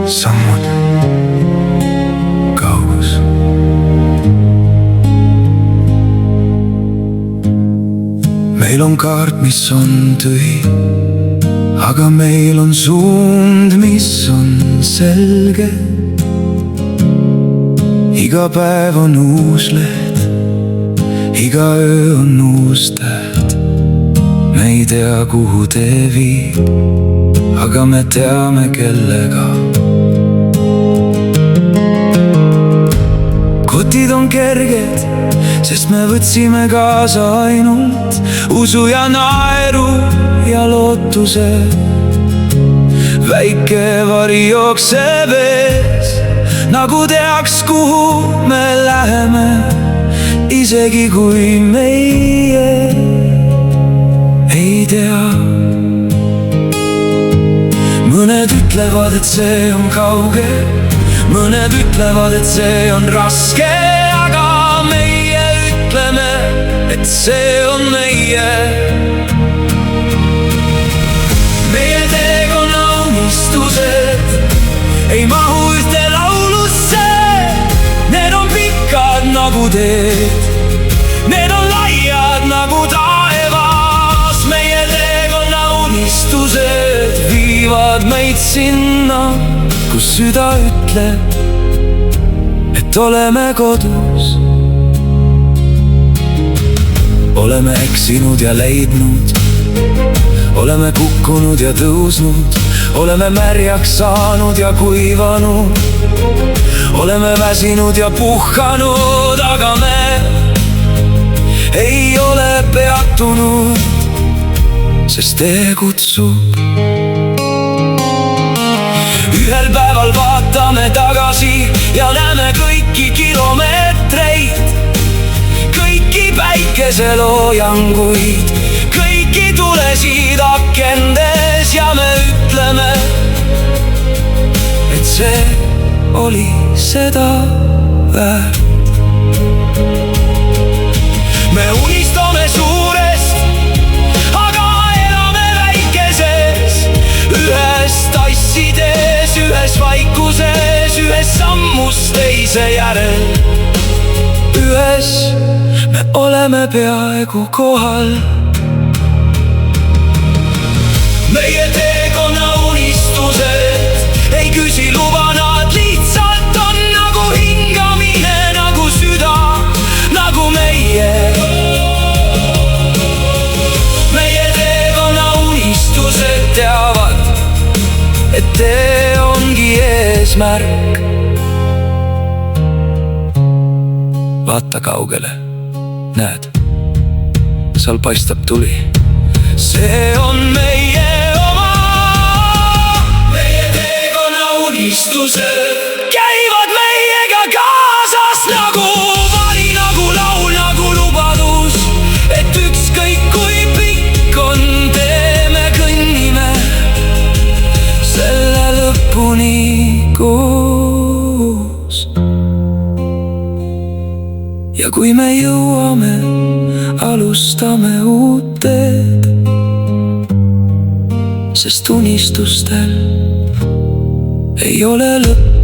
sammud kaugus. Meil on kaart, mis on tühi, aga meil on suund, mis on selge. Iga päev on uus leht, iga öö on uus täht. Me ei tea, kuhu tee viib, aga me teame, kellega. Kotid on kerged, sest me võtsime kaasa ainult usu ja naeru ja lootuse. Väike vari jookseb ees, nagu teaks, kuhu me läheme, isegi kui meie ei tea. Mõned ütlevad, et see on kauge, mõned ütlevad, et see on raske, aga meie ütleme, et see on meie. Meie teekonna unistused ei mahu ühte laulusse. Need on pikad nagu teed, need on laiad nagu taevas. Meie teekonna unistused viivad meid sinna, kus süda ütleb, et oleme kodus. Oleme eksinud ja leidnud, oleme kukkunud ja tõusnud, oleme märjaks saanud ja kuivanud, oleme väsinud ja puhkanud, aga me ei ole peatunud, sest tee kutsub. Ühel päeval vaatame tagasi ja näeme kõiki kilomeetreid, kõiki päikeseloojanguid, kõiki tulesid akendes ja me ütleme, et see oli seda väärt. Me unistame suurest, aga elame väikeses, ühes tassides, ühes vaikuses, ühes sammus teise järel. Ühes me oleme peaaegu kohal. Meie teekonna unistused ei küsi luba, nad lihtsalt on nagu hingamine, nagu süda, nagu meie. Meie teekonna unistused teavad, et tee ongi eesmärk. Vaata kaugele, näed, seal paistab tuli. See on meie oma. Meie teekonna unistused käivad meiega kaasas nagu vari, nagu laul, nagu lubadus, et ükskõik kui pikk on tee, me kõnnime selle lõpuni koos. Ja kui me jõuame, alustame uut teed, sest unistustel ei ole lõppu.